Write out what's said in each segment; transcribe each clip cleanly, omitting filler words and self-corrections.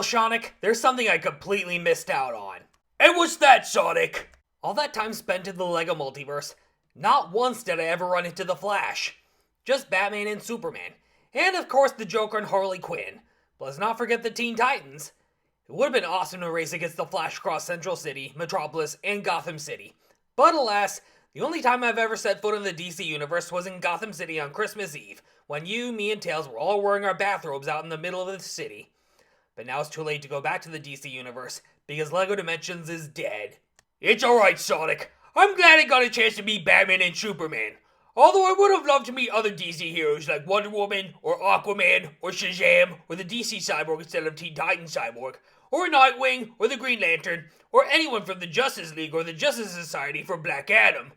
Seanic, there's something I completely missed out on. And what's that, Sonic? All that time spent in the LEGO Multiverse, not once did I ever run into the Flash. Just Batman and Superman. And of course the Joker and Harley Quinn. But let's not forget the Teen Titans. It would have been awesome to race against the Flash across Central City, Metropolis, and Gotham City. But alas, the only time I've ever set foot in the DC Universe was in Gotham City on Christmas Eve, when you, me, and Tails were all wearing our bathrobes out in the middle of the city. But now it's too late to go back to the DC Universe, because LEGO Dimensions is dead. It's alright, Sonic. I'm glad I got a chance to meet Batman and Superman. Although I would have loved to meet other DC heroes like Wonder Woman, or Aquaman, or Shazam, or the DC Cyborg instead of Teen Titans Cyborg, or Nightwing, or the Green Lantern, or anyone from the Justice League or the Justice Society for Black Adam.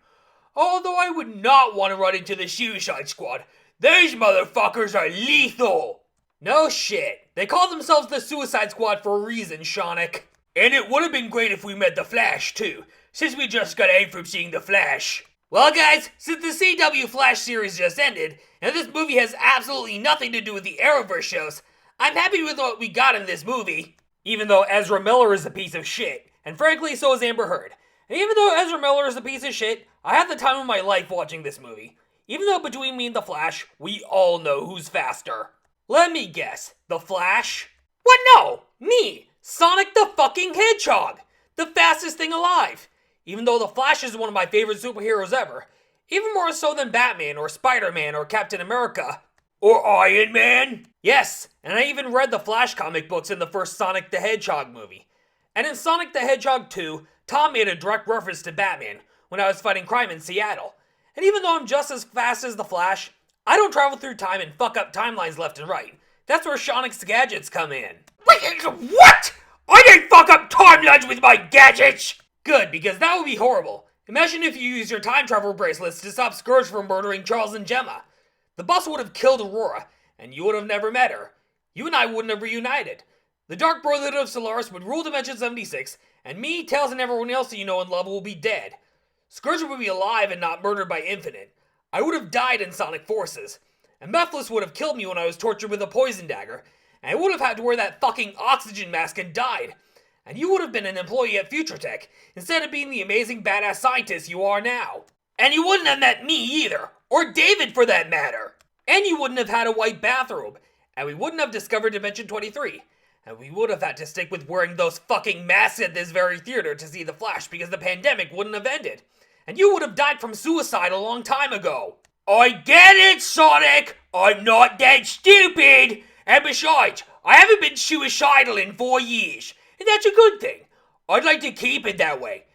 Although I would not want to run into the Suicide Squad. These motherfuckers are lethal! No shit. They call themselves the Suicide Squad for a reason, Seanic. And it would have been great if we met the Flash, too, since we just got aid from seeing the Flash. Well guys, since the CW Flash series just ended, and this movie has absolutely nothing to do with the Arrowverse shows, I'm happy with what we got in this movie. Even though Ezra Miller is a piece of shit, and frankly so is Amber Heard. And even though Ezra Miller is a piece of shit, I had the time of my life watching this movie. Even though between me and the Flash, we all know who's faster. Let me guess, the Flash? What, no! Me! Sonic the fucking Hedgehog! The fastest thing alive! Even though the Flash is one of my favorite superheroes ever. Even more so than Batman, or Spider-Man, or Captain America. Or Iron Man? Yes, and I even read the Flash comic books in the first Sonic the Hedgehog movie. And in Sonic the Hedgehog 2, Tom made a direct reference to Batman when I was fighting crime in Seattle. And even though I'm just as fast as the Flash, I don't travel through time and fuck up timelines left and right. That's where Sonic's gadgets come in. Wait, what? I didn't fuck up timelines with my gadgets! Good, because that would be horrible. Imagine if you used your time travel bracelets to stop Scourge from murdering Charles and Gemma. The boss would have killed Aurora, and you would have never met her. You and I wouldn't have reunited. The Dark Brotherhood of Solaris would rule Dimension 76, and me, Tails, and everyone else you know and love will be dead. Scourge would be alive and not murdered by Infinite. I would have died in Sonic Forces. And Mephiles would have killed me when I was tortured with a poison dagger, and I would have had to wear that fucking oxygen mask and died. And you would have been an employee at Future Tech, instead of being the amazing badass scientist you are now. And you wouldn't have met me either, or David for that matter. And you wouldn't have had a white bathrobe, and we wouldn't have discovered Dimension 23. And we would have had to stick with wearing those fucking masks at this very theater to see the Flash because the pandemic wouldn't have ended. And you would have died from suicide a long time ago. I get it, Sonic! I'm not that stupid! And besides, I haven't been suicidal in 4 years. And that's a good thing. I'd like to keep it that way.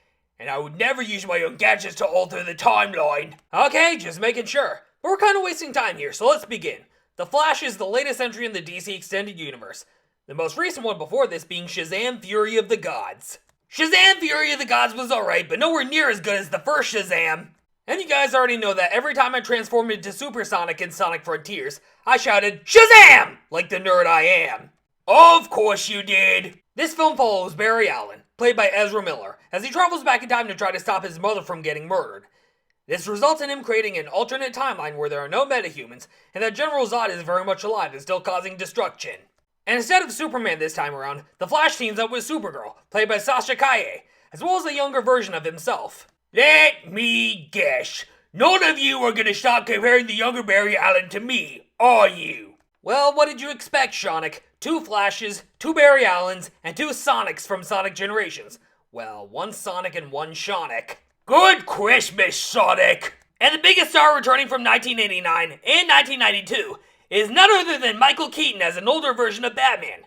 And I would never use my own gadgets to alter the timeline. Okay, just making sure. But we're kind of wasting time here, so let's begin. The Flash is the latest entry in the DC Extended Universe. The most recent one before this being Shazam! Fury of the Gods. Shazam! Fury of the Gods was alright, but nowhere near as good as the first Shazam. And you guys already know that every time I transformed into Super Sonic in Sonic Frontiers, I shouted, Shazam! Like the nerd I am. Of course you did! This film follows Barry Allen, played by Ezra Miller, as he travels back in time to try to stop his mother from getting murdered. This results in him creating an alternate timeline where there are no metahumans, and that General Zod is very much alive and still causing destruction. And instead of Superman this time around, the Flash teams up with Supergirl, played by Sasha Calle, as well as a younger version of himself. Let me guess, none of you are gonna stop comparing the younger Barry Allen to me, are you? Well, what did you expect, Sonic? 2 Flashes, 2 Barry Allens, and 2 Sonics from Sonic Generations. Well, 1 Sonic and 1 Sonic. Good Christmas, Sonic! And the biggest star returning from 1989 and 1992 is none other than Michael Keaton as an older version of Batman.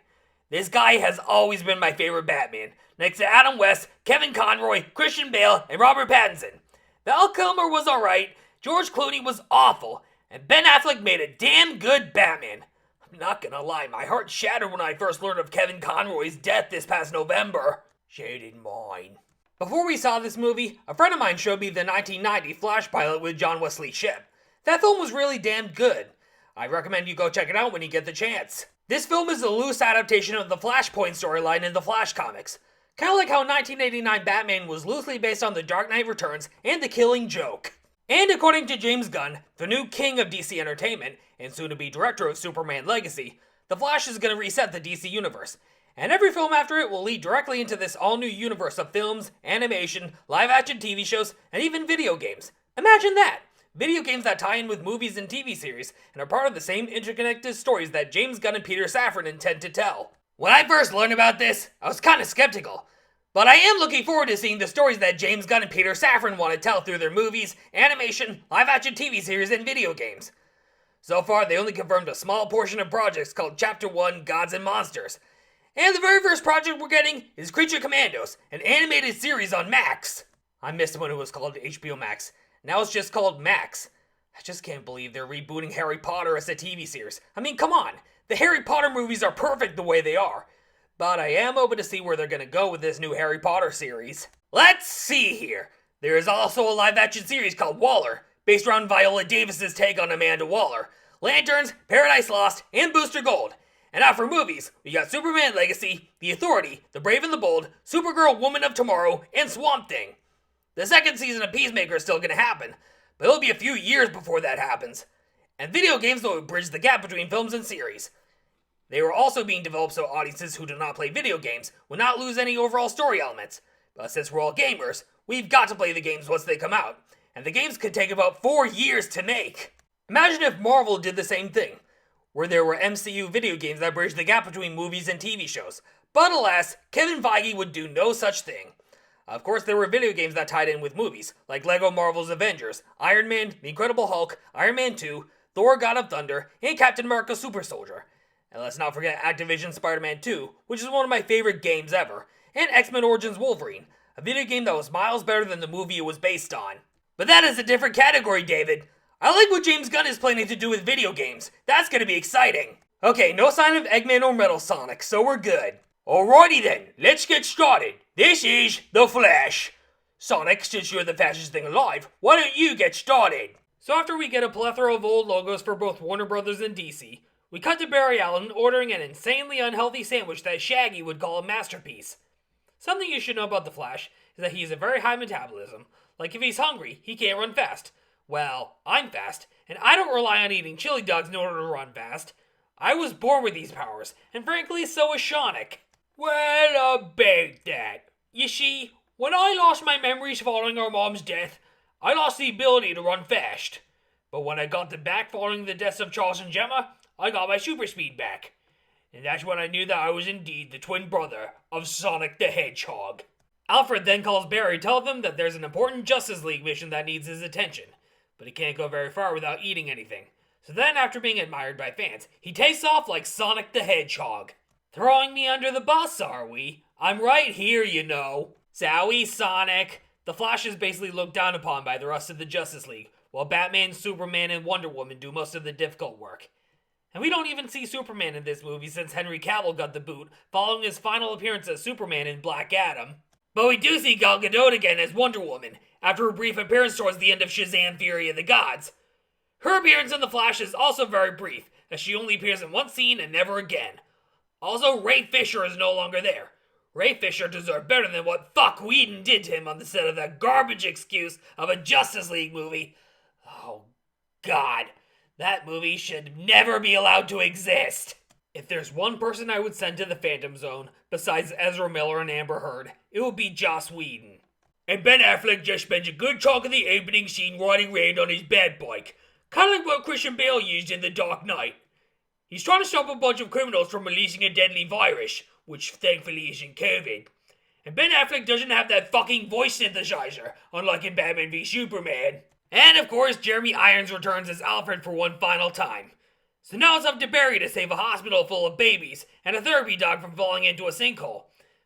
This guy has always been my favorite Batman, next to Adam West, Kevin Conroy, Christian Bale, and Robert Pattinson. Val Kilmer was alright, George Clooney was awful, and Ben Affleck made a damn good Batman. I'm not gonna lie, my heart shattered when I first learned of Kevin Conroy's death this past November. So did mine. Before we saw this movie, a friend of mine showed me the 1990 Flash pilot with John Wesley Shipp. That film was really damn good. I recommend you go check it out when you get the chance. This film is a loose adaptation of the Flashpoint storyline in the Flash comics. Kinda like how 1989 Batman was loosely based on The Dark Knight Returns and The Killing Joke. And according to James Gunn, the new king of DC Entertainment, and soon to be director of Superman Legacy, The Flash is gonna reset the DC Universe. and every film after it will lead directly into this all-new universe of films, animation, live-action TV shows, and even video games. Imagine that! Video games that tie in with movies and TV series, and are part of the same interconnected stories that James Gunn and Peter Safran intend to tell. When I first learned about this, I was kinda skeptical. But I am looking forward to seeing the stories that James Gunn and Peter Safran want to tell through their movies, animation, live-action TV series, and video games. So far, they only confirmed a small portion of projects called Chapter 1 Gods and Monsters. And the very first project we're getting is Creature Commandos, an animated series on Max. I missed when it was called HBO Max. Now it's just called Max. I just can't believe they're rebooting Harry Potter as a TV series. I mean, come on. The Harry Potter movies are perfect the way they are. But I am open to see where they're gonna go with this new Harry Potter series. Let's see here. There is also a live-action series called Waller, based around Viola Davis's take on Amanda Waller, Lanterns, Paradise Lost, and Booster Gold. And now for movies, we got Superman Legacy, The Authority, The Brave and the Bold, Supergirl Woman of Tomorrow, and Swamp Thing. The second season of Peacemaker is still gonna happen, but it'll be a few years before that happens. And video games will bridge the gap between films and series. They were also being developed so audiences who do not play video games will not lose any overall story elements. But since we're all gamers, we've got to play the games once they come out. And the games could take about 4 years to make. Imagine if Marvel did the same thing, where there were MCU video games that bridged the gap between movies and TV shows. But alas, Kevin Feige would do no such thing. Of course, there were video games that tied in with movies, like Lego Marvel's Avengers, Iron Man, The Incredible Hulk, Iron Man 2, Thor God of Thunder, and Captain America Super Soldier. And let's not forget Activision's Spider-Man 2, which is one of my favorite games ever, and X-Men Origins Wolverine, a video game that was miles better than the movie it was based on. But that is a different category, David. I like what James Gunn is planning to do with video games. That's gonna be exciting. Okay, no sign of Eggman or Metal Sonic, so we're good. Alrighty then, let's get started. This is The Flash. Sonic, since you're the fastest thing alive, why don't you get started? So after we get a plethora of old logos for both Warner Brothers and DC, we cut to Barry Allen ordering an insanely unhealthy sandwich that Shaggy would call a masterpiece. Something you should know about the Flash is that he has a very high metabolism. Like if he's hungry, he can't run fast. Well, I'm fast, and I don't rely on eating chili dogs in order to run fast. I was born with these powers, and frankly, so is Seanic. Well, about that. You see, when I lost my memories following our mom's death, I lost the ability to run fast. But when I got them back following the deaths of Charles and Gemma, I got my super speed back. And that's when I knew that I was indeed the twin brother of Sonic the Hedgehog. Alfred then calls Barry to tell them that there's an important Justice League mission that needs his attention, but he can't go very far without eating anything. So then, after being admired by fans, he takes off like Sonic the Hedgehog. Throwing me under the bus, are we? I'm right here, you know. Zowie, Sonic. The Flash is basically looked down upon by the rest of the Justice League, while Batman, Superman, and Wonder Woman do most of the difficult work. And we don't even see Superman in this movie since Henry Cavill got the boot following his final appearance as Superman in Black Adam. But we do see Gal Gadot again as Wonder Woman, after a brief appearance towards the end of Shazam! Fury of the Gods. Her appearance in The Flash is also very brief, as she only appears in one scene and never again. Also, Ray Fisher is no longer there. Ray Fisher deserved better than what fuck Whedon did to him on the set of that garbage excuse of a Justice League movie. Oh, God. That movie should never be allowed to exist. If there's one person I would send to the Phantom Zone, besides Ezra Miller and Amber Heard, it would be Joss Whedon. And Ben Affleck just spends a good chunk of the opening scene riding around on his bad bike, kind of like what Christian Bale used in The Dark Knight. He's trying to stop a bunch of criminals from releasing a deadly virus, which thankfully isn't COVID. And Ben Affleck doesn't have that fucking voice synthesizer, unlike in Batman v Superman. And of course, Jeremy Irons returns as Alfred for one final time. So now it's up to Barry to save a hospital full of babies and a therapy dog from falling into a sinkhole.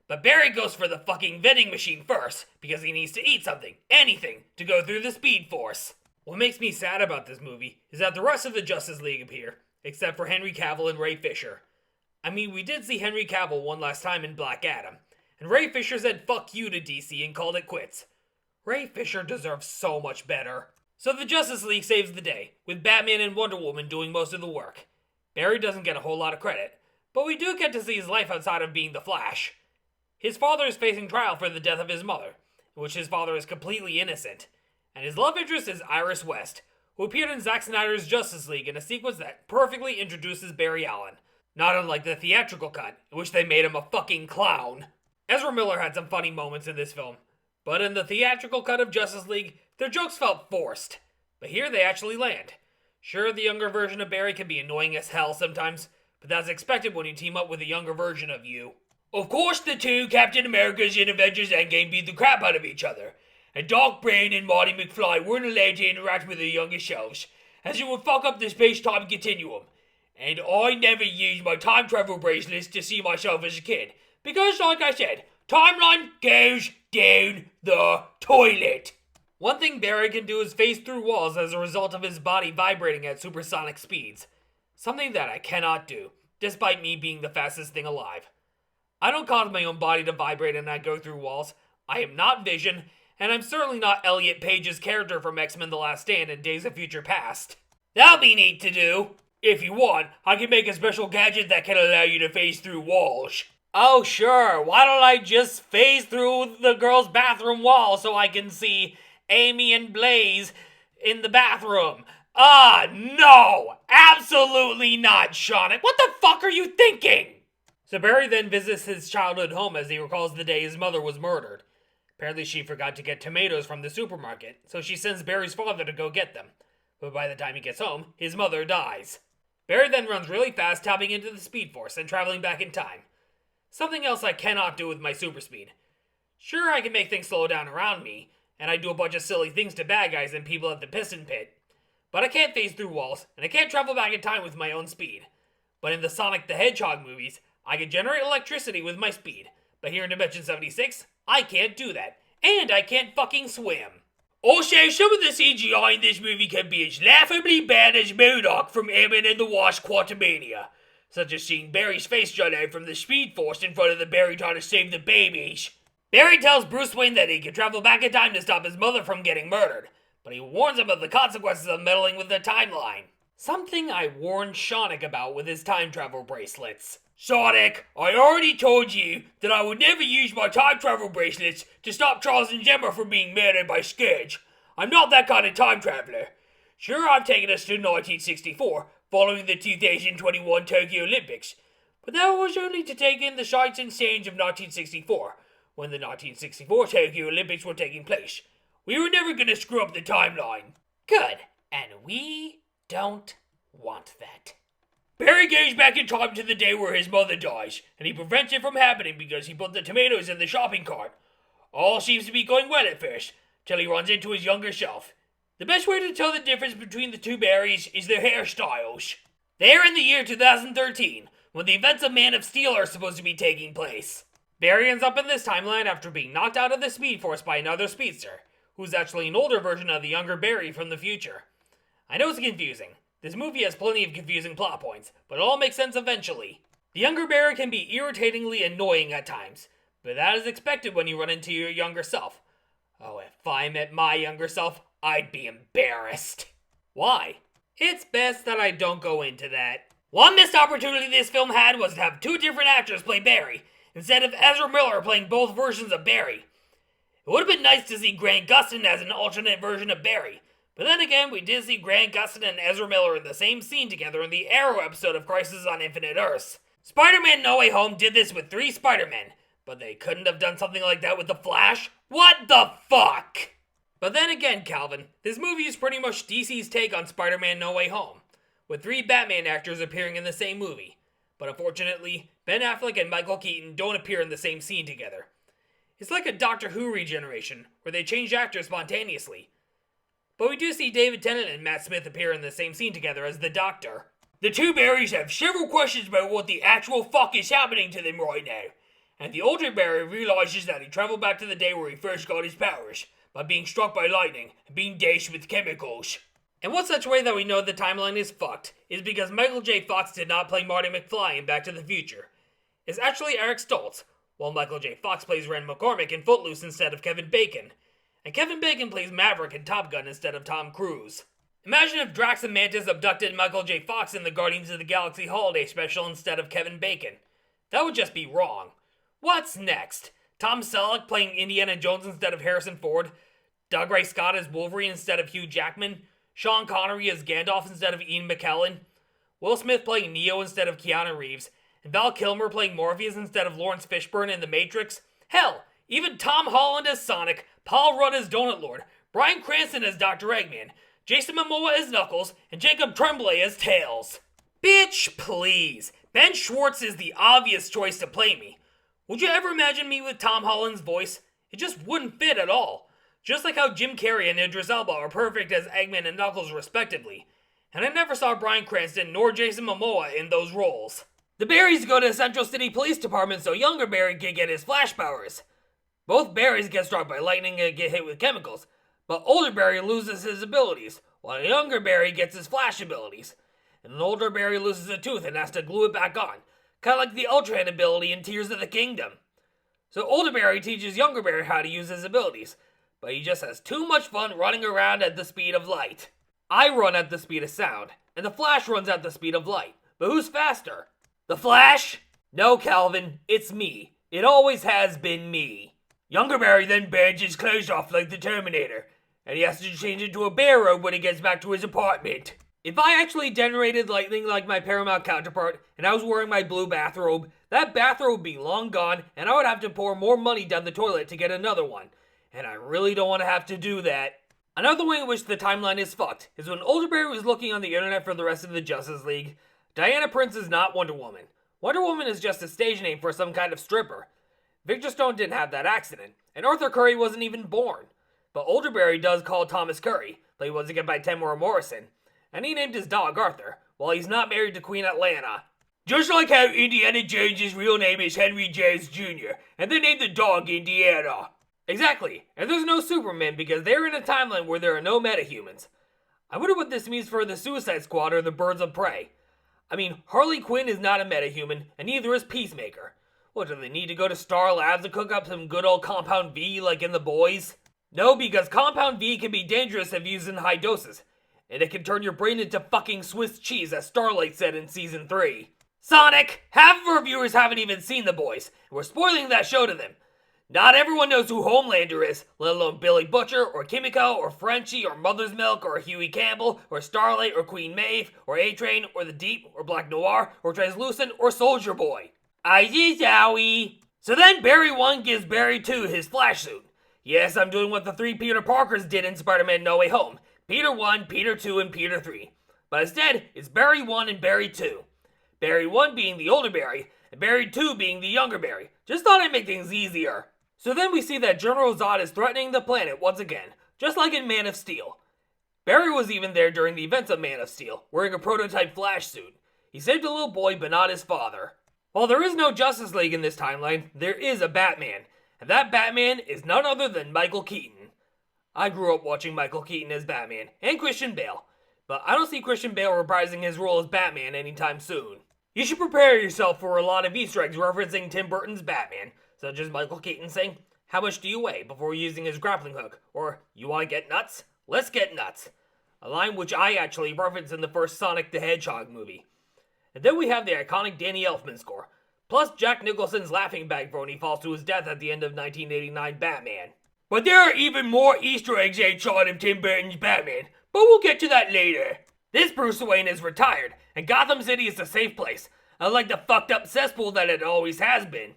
But Barry goes for the fucking vending machine first, because he needs to eat something, anything, to go through the Speed Force. What makes me sad about this movie is that the rest of the Justice League appear, except for Henry Cavill and Ray Fisher. I mean, we did see Henry Cavill one last time in Black Adam, and Ray Fisher said fuck you to DC and called it quits. Ray Fisher deserves so much better. So the Justice League saves the day, with Batman and Wonder Woman doing most of the work. Barry doesn't get a whole lot of credit, but we do get to see his life outside of being the Flash. His father is facing trial for the death of his mother, in which his father is completely innocent, and his love interest is Iris West, who appeared in Zack Snyder's Justice League in a sequence that perfectly introduces Barry Allen. Not unlike the theatrical cut, in which they made him a fucking clown. Ezra Miller had some funny moments in this film, but in the theatrical cut of Justice League, their jokes felt forced. But here they actually land. Sure, the younger version of Barry can be annoying as hell sometimes, but that's expected when you team up with a younger version of you. Of course the two Captain Americas in Avengers Endgame beat the crap out of each other, and Doc Brown and Marty McFly weren't allowed to interact with their younger selves, as it would fuck up the space-time continuum. And I never used my time travel bracelets to see myself as a kid, because like I said, timeline goes down the toilet. One thing Barry can do is phase through walls as a result of his body vibrating at supersonic speeds. Something that I cannot do, despite me being the fastest thing alive. I don't cause my own body to vibrate and I go through walls. I am not Vision, and I'm certainly not Elliot Page's character from X-Men The Last Stand and Days of Future Past. That'll be neat to do. If you want, I can make a special gadget that can allow you to phase through walls. Oh sure, why don't I just phase through the girls' bathroom wall so I can see Amy and Blaze in the bathroom? No! Absolutely not, Seanic! What the fuck are you thinking? So Barry then visits his childhood home as he recalls the day his mother was murdered. Apparently she forgot to get tomatoes from the supermarket, so she sends Barry's father to go get them. But by the time he gets home, his mother dies. Barry then runs really fast, tapping into the Speed Force and traveling back in time. Something else I cannot do with my super speed. Sure, I can make things slow down around me, and I do a bunch of silly things to bad guys and people at the piston pit. But I can't phase through walls, and I can't travel back in time with my own speed. But in the Sonic the Hedgehog movies, I can generate electricity with my speed. But here in Dimension 76, I can't do that. And I can't fucking swim. Also, some of the CGI in this movie can be as laughably bad as MODOK from Ant-Man and the Wasp Quantumania. Such as seeing Barry's face shut out from the Speed Force in front of the Barry trying to save the babies. Barry tells Bruce Wayne that he can travel back in time to stop his mother from getting murdered, but he warns him of the consequences of meddling with the timeline. Something I warned Seanic about with his time travel bracelets. Seanic, I already told you that I would never use my time travel bracelets to stop Charles and Gemma from being murdered by Scourge. I'm not that kind of time traveler. Sure, I've taken us to 1964, following the 2021 Tokyo Olympics, but that was only to take in the sights and sounds of 1964, when the 1964 Tokyo Olympics were taking place. We were never going to screw up the timeline. Good, and we don't want that. Barry goes back in time to the day where his mother dies, and he prevents it from happening because he put the tomatoes in the shopping cart. All seems to be going well at first, till he runs into his younger self. The best way to tell the difference between the two Barrys is their hairstyles. They're in the year 2013, when the events of Man of Steel are supposed to be taking place. Barry ends up in this timeline after being knocked out of the Speed Force by another speedster, who's actually an older version of the younger Barry from the future. I know it's confusing. This movie has plenty of confusing plot points, but it all makes sense eventually. The younger Barry can be irritatingly annoying at times, but that is expected when you run into your younger self. Oh, if I met my younger self, I'd be embarrassed. Why? It's best that I don't go into that. One missed opportunity this film had was to have two different actors play Barry, instead of Ezra Miller playing both versions of Barry. It would have been nice to see Grant Gustin as an alternate version of Barry, but then again, we did see Grant Gustin and Ezra Miller in the same scene together in the Arrow episode of Crisis on Infinite Earths. Spider-Man No Way Home did this with 3 Spider-Men, but they couldn't have done something like that with The Flash? What the fuck? But then again, Calvin, this movie is pretty much DC's take on Spider-Man No Way Home, with 3 Batman actors appearing in the same movie. But unfortunately, Ben Affleck and Michael Keaton don't appear in the same scene together. It's like a Doctor Who regeneration, where they change actors spontaneously. But we do see David Tennant and Matt Smith appear in the same scene together as the Doctor. The two Barrys have several questions about what the actual fuck is happening to them right now, and the older Barry realizes that he traveled back to the day where he first got his powers, by being struck by lightning and being dosed with chemicals. And one such way that we know the timeline is fucked is because Michael J. Fox did not play Marty McFly in Back to the Future. It's actually Eric Stoltz, while Michael J. Fox plays Ren McCormick in Footloose instead of Kevin Bacon. And Kevin Bacon plays Maverick in Top Gun instead of Tom Cruise. Imagine if Drax and Mantis abducted Michael J. Fox in the Guardians of the Galaxy Holiday Special instead of Kevin Bacon. That would just be wrong. What's next? Tom Selleck playing Indiana Jones instead of Harrison Ford? Doug Ray Scott as Wolverine instead of Hugh Jackman? Sean Connery as Gandalf instead of Ian McKellen? Will Smith playing Neo instead of Keanu Reeves, and Val Kilmer playing Morpheus instead of Lawrence Fishburne in The Matrix. Hell, even Tom Holland as Sonic, Paul Rudd as Donut Lord, Bryan Cranston as Dr. Eggman, Jason Momoa as Knuckles, and Jacob Tremblay as Tails. Bitch, please. Ben Schwartz is the obvious choice to play me. Would you ever imagine me with Tom Holland's voice? It just wouldn't fit at all. Just like how Jim Carrey and Idris Elba are perfect as Eggman and Knuckles respectively. And I never saw Bryan Cranston nor Jason Momoa in those roles. The Barrys go to the Central City Police Department so younger Barry can get his flash powers. Both Barrys get struck by lightning and get hit with chemicals, but older Barry loses his abilities, while younger Barry gets his flash abilities. And an older Barry loses a tooth and has to glue it back on, kind of like the Ultraman ability in Tears of the Kingdom. So older Barry teaches younger Barry how to use his abilities, but he just has too much fun running around at the speed of light. I run at the speed of sound, and the Flash runs at the speed of light, but who's faster? The Flash? No, Calvin, it's me. It always has been me. Younger Barry then bangs his clothes off like the Terminator, and he has to change into a bear robe when he gets back to his apartment. If I actually generated lightning like my Paramount counterpart, and I was wearing my blue bathrobe, that bathrobe would be long gone, and I would have to pour more money down the toilet to get another one. And I really don't want to have to do that. Another way in which the timeline is fucked is when older Barry was looking on the internet for the rest of the Justice League. Diana Prince is not Wonder Woman. Wonder Woman is just a stage name for some kind of stripper. Victor Stone didn't have that accident, and Arthur Curry wasn't even born. But older Barry does call Thomas Curry, played once again by Tamara Morrison, and he named his dog Arthur, while he's not married to Queen Atlanta. Just like how Indiana Jones' real name is Henry Jones Jr., and they named the dog Indiana. Exactly, and there's no Superman because they're in a timeline where there are no metahumans. I wonder what this means for the Suicide Squad or the Birds of Prey. I mean, Harley Quinn is not a metahuman, and neither is Peacemaker. What, do they need to go to Star Labs to cook up some good old Compound V like in The Boys? No, because Compound V can be dangerous if used in high doses, and it can turn your brain into fucking Swiss cheese, as Starlight said in Season 3. Sonic! Half of our viewers haven't even seen The Boys, and we're spoiling that show to them. Not everyone knows who Homelander is, let alone Billy Butcher, or Kimiko, or Frenchie, or Mother's Milk, or Huey Campbell, or Starlight, or Queen Maeve, or A-Train, or The Deep, or Black Noir, or Translucent, or Soldier Boy. Zowie. So then Barry 1 gives Barry 2 his Flash suit. Yes, I'm doing what the 3 Peter Parkers did in Spider-Man No Way Home. Peter 1, Peter 2, and Peter 3. But instead, it's Barry 1 and Barry 2. Barry 1 being the older Barry, and Barry 2 being the younger Barry. Just thought I'd make things easier. So then we see that General Zod is threatening the planet once again, just like in Man of Steel. Barry was even there during the events of Man of Steel, wearing a prototype Flash suit. He saved a little boy, but not his father. While there is no Justice League in this timeline, there is a Batman, and that Batman is none other than Michael Keaton. I grew up watching Michael Keaton as Batman, and Christian Bale, but I don't see Christian Bale reprising his role as Batman anytime soon. You should prepare yourself for a lot of Easter eggs referencing Tim Burton's Batman, such as Michael Keaton saying, "How much do you weigh?" before using his grappling hook, or "You want to get nuts? Let's get nuts." A line which I actually referenced in the first Sonic the Hedgehog movie. And then we have the iconic Danny Elfman score, plus Jack Nicholson's laughing bag for when he falls to his death at the end of 1989 Batman. But there are even more Easter eggs outside of Tim Burton's Batman, but we'll get to that later. This Bruce Wayne is retired, and Gotham City is a safe place, unlike the fucked up cesspool that it always has been.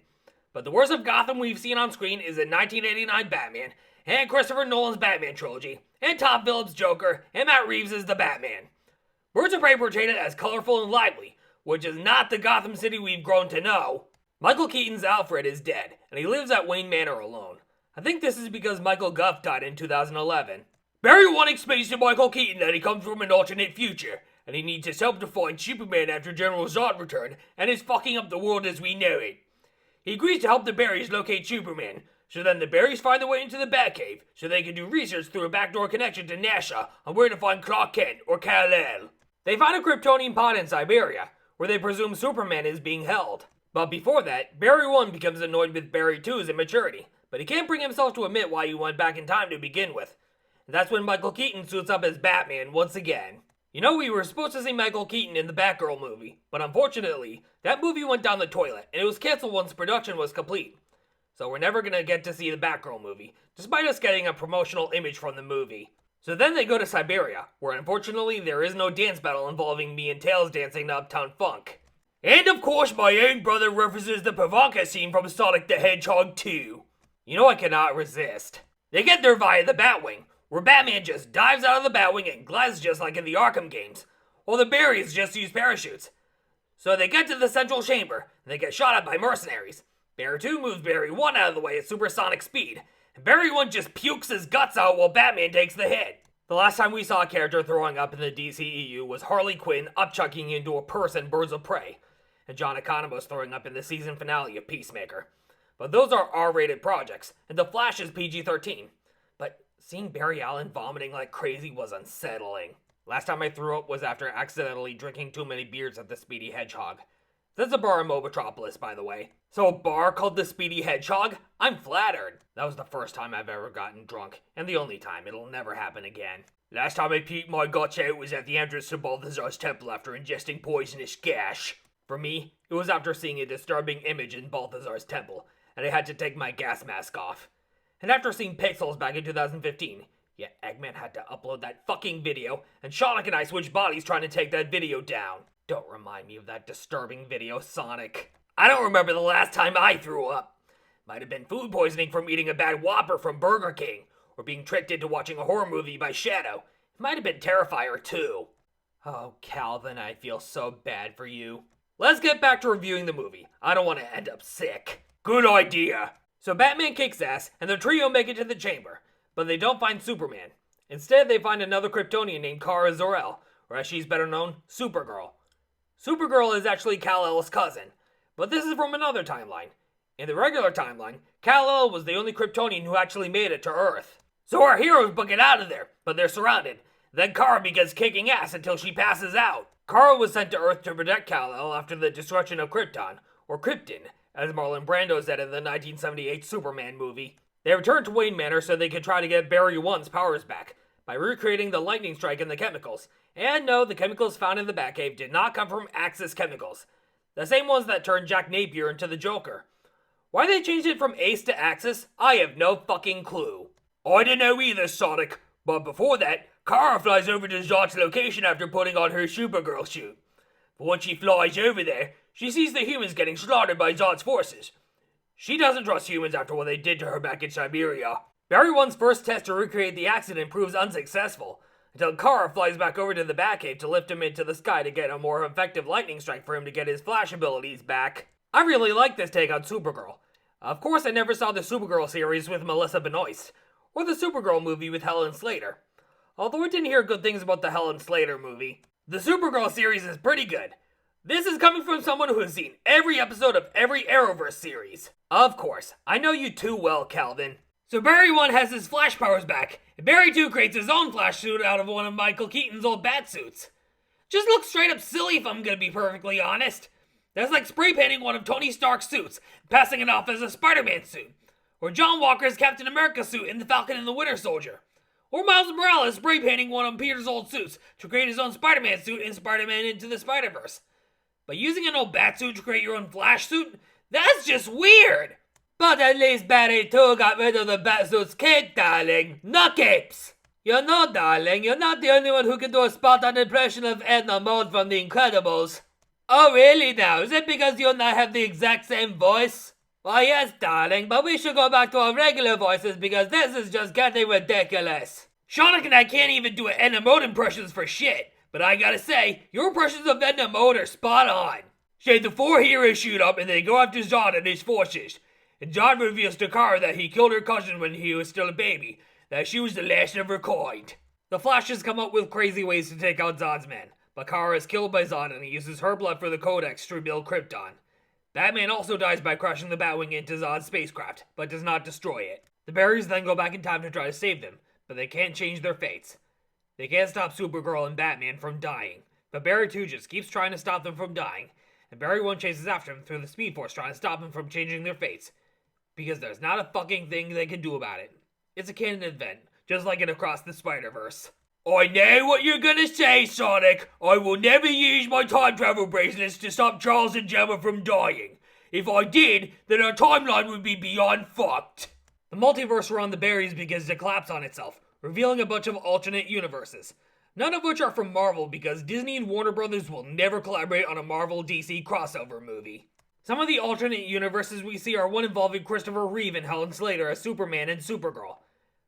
But the worst of Gotham we've seen on screen is in 1989 Batman, and Christopher Nolan's Batman trilogy, and Todd Phillips' Joker, and Matt Reeves' The Batman. Birds of Prey portrayed it as colorful and lively, which is not the Gotham City we've grown to know. Michael Keaton's Alfred is dead, and he lives at Wayne Manor alone. I think this is because Michael Gough died in 2011. Barry 1 explains to Michael Keaton that he comes from an alternate future, and he needs his help to find Superman after General Zod returned, and is fucking up the world as we know it. He agrees to help the Barrys locate Superman, so then the Barrys find their way into the Batcave, so they can do research through a backdoor connection to NASA on where to find Clark Kent or Kal-El. They find a Kryptonian pod in Siberia, where they presume Superman is being held. But before that, Barry 1 becomes annoyed with Barry 2's immaturity, but he can't bring himself to admit why he went back in time to begin with. And that's when Michael Keaton suits up as Batman once again. You know, we were supposed to see Michael Keaton in the Batgirl movie, but unfortunately, that movie went down the toilet, and it was canceled once production was complete. So we're never gonna get to see the Batgirl movie, despite us getting a promotional image from the movie. So then they go to Siberia, where unfortunately there is no dance battle involving me and Tails dancing to Uptown Funk. And of course my own brother references the Pavanka scene from Sonic the Hedgehog 2. You know I cannot resist. They get there via the Batwing, where Batman just dives out of the Batwing and glides just like in the Arkham games, while the Barrys just use parachutes. So they get to the central chamber, and they get shot at by mercenaries. Barry 2 moves Barry 1 out of the way at supersonic speed, and Barry 1 just pukes his guts out while Batman takes the hit. The last time we saw a character throwing up in the DCEU was Harley Quinn upchucking into a person Birds of Prey, and John Economos throwing up in the season finale of Peacemaker. But those are R-rated projects, and The Flash is PG-13. But seeing Barry Allen vomiting like crazy was unsettling. Last time I threw up was after accidentally drinking too many beers at the Speedy Hedgehog. That's a bar in Mobotropolis, by the way. So a bar called the Speedy Hedgehog? I'm flattered. That was the first time I've ever gotten drunk, and the only time. It'll never happen again. Last time I puked my guts out was at the entrance to Balthazar's temple after ingesting poisonous gas. For me, it was after seeing a disturbing image in Balthazar's temple, and I had to take my gas mask off. And after seeing Pixels back in 2015, yet Eggman had to upload that fucking video, and Sonic and I switched bodies trying to take that video down. Don't remind me of that disturbing video, Sonic. I don't remember the last time I threw up. Might have been food poisoning from eating a bad Whopper from Burger King, or being tricked into watching a horror movie by Shadow. It might have been Terrifier 2. Oh, Calvin, I feel so bad for you. Let's get back to reviewing the movie. I don't want to end up sick. Good idea. So Batman kicks ass, and the trio make it to the chamber. But they don't find Superman. Instead, they find another Kryptonian named Kara Zor-El, or as she's better known, Supergirl. Supergirl is actually Kal-El's cousin, but this is from another timeline. In the regular timeline, Kal-El was the only Kryptonian who actually made it to Earth. So our heroes book it out of there, but they're surrounded. Then Kara begins kicking ass until she passes out. Kara was sent to Earth to protect Kal-El after the destruction of Krypton, or Krypton, as Marlon Brando said in the 1978 Superman movie. They returned to Wayne Manor so they could try to get Barry 1's powers back, by recreating the lightning strike and the chemicals. And no, the chemicals found in the Batcave did not come from Axis chemicals. The same ones that turned Jack Napier into the Joker. Why they changed it from Ace to Axis, I have no fucking clue. I don't know either, Sonic. But before that, Kara flies over to Zod's location after putting on her Supergirl suit. But when she flies over there, she sees the humans getting slaughtered by Zod's forces. She doesn't trust humans after what they did to her back in Siberia. Barry 1's first test to recreate the accident proves unsuccessful, until Kara flies back over to the Batcave to lift him into the sky to get a more effective lightning strike for him to get his Flash abilities back. I really like this take on Supergirl. Of course I never saw the Supergirl series with Melissa Benoist, or the Supergirl movie with Helen Slater. Although I didn't hear good things about the Helen Slater movie. The Supergirl series is pretty good. This is coming from someone who has seen every episode of every Arrowverse series. Of course, I know you too well, Calvin. So Barry 1 has his Flash powers back, and Barry 2 creates his own Flash suit out of one of Michael Keaton's old bat suits. Just looks straight up silly if I'm gonna be perfectly honest. That's like spray painting one of Tony Stark's suits, and passing it off as a Spider-Man suit. Or John Walker's Captain America suit in The Falcon and the Winter Soldier. Or Miles Morales spray painting one of Peter's old suits to create his own Spider-Man suit in Spider-Man Into the Spider-Verse. But using an old bat suit to create your own Flash suit? That's just weird! But at least Barry 2 got rid of the Batsuit's cape, darling. No capes! You know, darling, you're not the only one who can do a spot-on impression of Edna Mode from The Incredibles. Oh, really now? Is it because you and I have the exact same voice? Why, yes, darling, but we should go back to our regular voices because this is just getting ridiculous. Sonic and I can't even do Edna Mode impressions for shit, but I gotta say, your impressions of Edna Mode are spot on. Say the four heroes shoot up and they go after Zod and his forces. And Zod reveals to Kara that he killed her cousin when he was still a baby, that she was the last of her kind. The Flash has come up with crazy ways to take out Zod's men, but Kara is killed by Zod and he uses her blood for the Codex to rebuild Krypton. Batman also dies by crashing the Batwing into Zod's spacecraft, but does not destroy it. The Barrys then go back in time to try to save them, but they can't change their fates. They can't stop Supergirl and Batman from dying, but Barry 2 just keeps trying to stop them from dying, and Barry 1 chases after them through the Speed Force trying to stop them from changing their fates. Because there's not a fucking thing they can do about it. It's a canon event, just like in Across the Spider-Verse. I know what you're gonna say, Sonic. I will never use my time travel bracelets to stop Charles and Gemma from dying. If I did, then our timeline would be beyond fucked. The multiverse around the Barrys begins to collapse on itself, revealing a bunch of alternate universes, none of which are from Marvel because Disney and Warner Brothers will never collaborate on a Marvel-DC crossover movie. Some of the alternate universes we see are one involving Christopher Reeve and Helen Slater as Superman and Supergirl.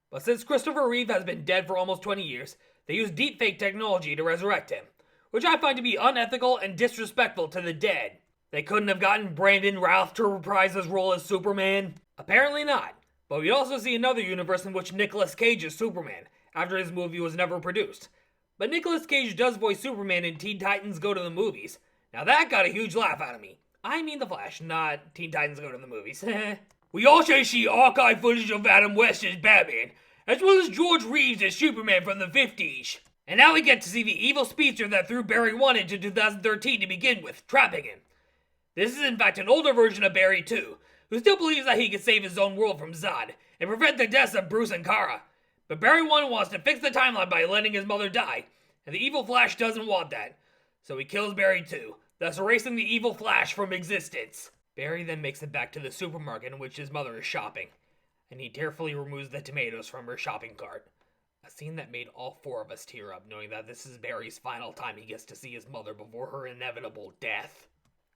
But since Christopher Reeve has been dead for almost 20 years, they use deepfake technology to resurrect him, which I find to be unethical and disrespectful to the dead. They couldn't have gotten Brandon Routh to reprise his role as Superman? Apparently not. But we also see another universe in which Nicolas Cage is Superman, after his movie was never produced. But Nicolas Cage does voice Superman in Teen Titans Go to the Movies. Now that got a huge laugh out of me. I mean The Flash, not Teen Titans Go to the Movies. We also see archive footage of Adam West as Batman, as well as George Reeves as Superman from the 50s. And now we get to see the evil speedster that threw Barry 1 into 2013 to begin with, trapping him. This is in fact an older version of Barry 2, who still believes that he can save his own world from Zod, and prevent the deaths of Bruce and Kara. But Barry 1 wants to fix the timeline by letting his mother die, and the evil Flash doesn't want that. So he kills Barry 2, thus erasing the evil Flash from existence. Barry then makes it back to the supermarket in which his mother is shopping, and he tearfully removes the tomatoes from her shopping cart. A scene that made all four of us tear up, knowing that this is Barry's final time he gets to see his mother before her inevitable death.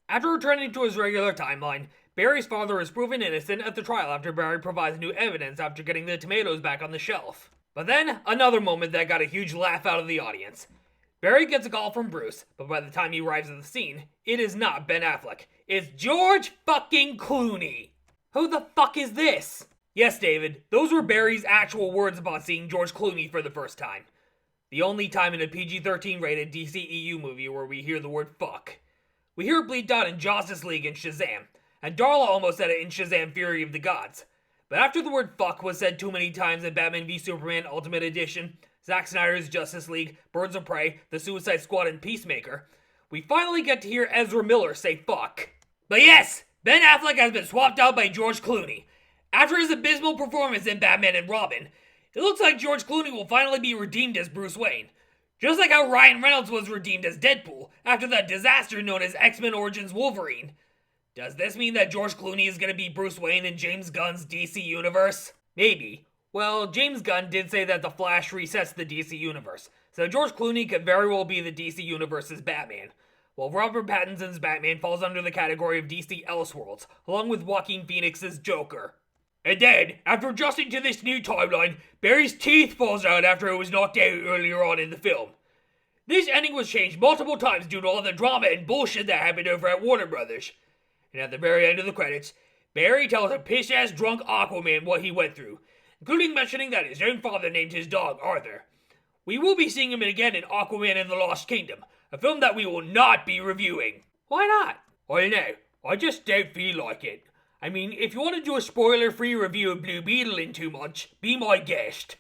After returning to his regular timeline, Barry's father is proven innocent at the trial after Barry provides new evidence after getting the tomatoes back on the shelf. But then, another moment that got a huge laugh out of the audience. Barry gets a call from Bruce, but by the time he arrives at the scene, it is not Ben Affleck. It's George fucking Clooney! Who the fuck is this? Yes, David, those were Barry's actual words upon seeing George Clooney for the first time. The only time in a PG-13 rated DCEU movie where we hear the word fuck. We hear it bleed out in Justice League and Shazam, and Darla almost said it in Shazam Fury of the Gods. But after the word fuck was said too many times in Batman v Superman Ultimate Edition, Zack Snyder's Justice League, Birds of Prey, The Suicide Squad, and Peacemaker, we finally get to hear Ezra Miller say fuck. But yes, Ben Affleck has been swapped out by George Clooney. After his abysmal performance in Batman and Robin, it looks like George Clooney will finally be redeemed as Bruce Wayne. Just like how Ryan Reynolds was redeemed as Deadpool after that disaster known as X-Men Origins Wolverine. Does this mean that George Clooney is going to be Bruce Wayne in James Gunn's DC Universe? Maybe. Well, James Gunn did say that The Flash resets the DC Universe, so George Clooney could very well be the DC Universe's Batman, while Robert Pattinson's Batman falls under the category of DC Elseworlds, along with Joaquin Phoenix's Joker. And then, after adjusting to this new timeline, Barry's teeth falls out after it was knocked out earlier on in the film. This ending was changed multiple times due to all the drama and bullshit that happened over at Warner Brothers. And at the very end of the credits, Barry tells a piss-ass drunk Aquaman what he went through, including mentioning that his own father named his dog Arthur. We will be seeing him again in Aquaman and the Lost Kingdom, a film that we will not be reviewing. Why not? I know, I just don't feel like it. I mean, if you want to do a spoiler-free review of Blue Beetle in 2 months, be my guest.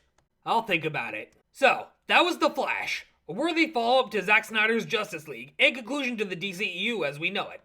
I'll think about it. So, that was The Flash, a worthy follow-up to Zack Snyder's Justice League, and conclusion to the DCEU as we know it.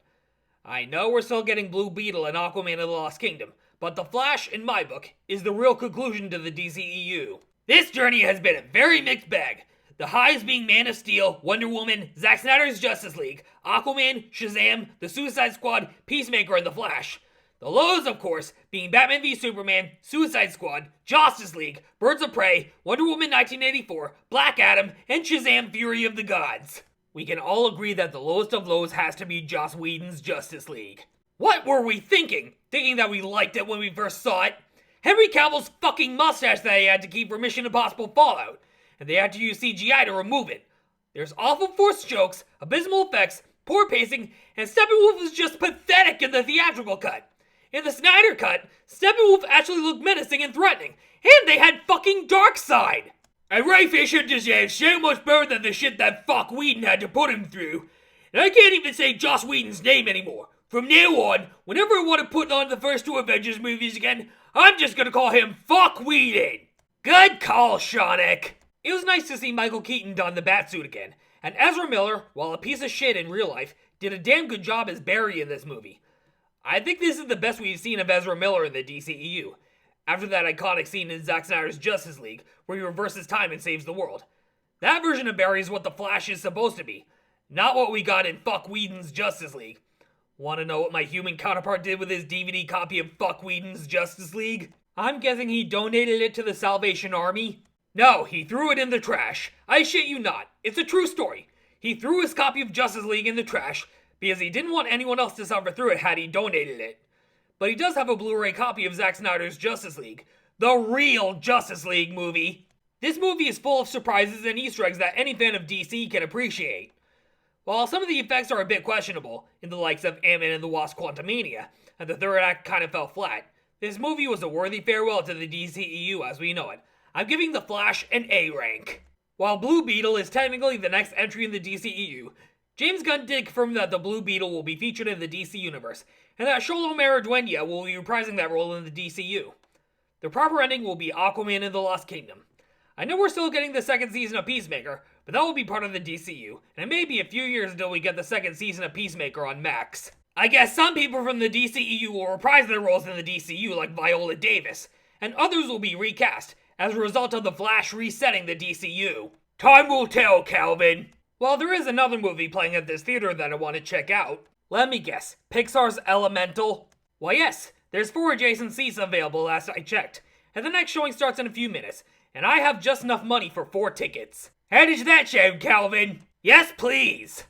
I know we're still getting Blue Beetle and Aquaman and the Lost Kingdom, but The Flash, in my book, is the real conclusion to the DCEU. This journey has been a very mixed bag. The highs being Man of Steel, Wonder Woman, Zack Snyder's Justice League, Aquaman, Shazam, The Suicide Squad, Peacemaker, and The Flash. The lows, of course, being Batman v Superman, Suicide Squad, Justice League, Birds of Prey, Wonder Woman 1984, Black Adam, and Shazam Fury of the Gods. We can all agree that the lowest of lows has to be Joss Whedon's Justice League. What were we thinking? Thinking that we liked it when we first saw it? Henry Cavill's fucking mustache that he had to keep for Mission Impossible Fallout, and they had to use CGI to remove it. There's awful forced jokes, abysmal effects, poor pacing, and Steppenwolf is just pathetic in the theatrical cut. In the Snyder cut, Steppenwolf actually looked menacing and threatening, and they had fucking Darkseid. And Ray Fisher deserves so much better than the shit that fuck Whedon had to put him through. And I can't even say Joss Whedon's name anymore. From now on, whenever I want to put on the first 2 Avengers movies again, I'm just gonna call him Fuck Whedon. Good call, Seanic. It was nice to see Michael Keaton don the Batsuit again, and Ezra Miller, while a piece of shit in real life, did a damn good job as Barry in this movie. I think this is the best we've seen of Ezra Miller in the DCEU, after that iconic scene in Zack Snyder's Justice League, where he reverses time and saves the world. That version of Barry is what The Flash is supposed to be, not what we got in Fuck Whedon's Justice League. Want to know what my human counterpart did with his DVD copy of Fuck Whedon's Justice League? I'm guessing he donated it to the Salvation Army. No, he threw it in the trash. I shit you not. It's a true story. He threw his copy of Justice League in the trash because he didn't want anyone else to suffer through it had he donated it. But he does have a Blu-ray copy of Zack Snyder's Justice League, the real Justice League movie. This movie is full of surprises and Easter eggs that any fan of DC can appreciate. While some of the effects are a bit questionable, in the likes of Ant-Man and the Wasp: Quantumania, and the third act kind of fell flat, this movie was a worthy farewell to the DCEU as we know it. I'm giving The Flash an A rank. While Blue Beetle is technically the next entry in the DCEU, James Gunn did confirm that the Blue Beetle will be featured in the DC Universe, and that Xolo Maridueña will be reprising that role in the DCU. The proper ending will be Aquaman and the Lost Kingdom. I know we're still getting the second season of Peacemaker, but that will be part of the DCU, and it may be a few years until we get the second season of Peacemaker on Max. I guess some people from the DCEU will reprise their roles in the DCU like Viola Davis, and others will be recast, as a result of the Flash resetting the DCU. Time will tell, Calvin. While there is another movie playing at this theater that I want to check out, let me guess, Pixar's Elemental? Why yes, there's 4 adjacent seats available last I checked, and the next showing starts in a few minutes, and I have just enough money for 4 tickets. How does that sound, Calvin? Yes, please!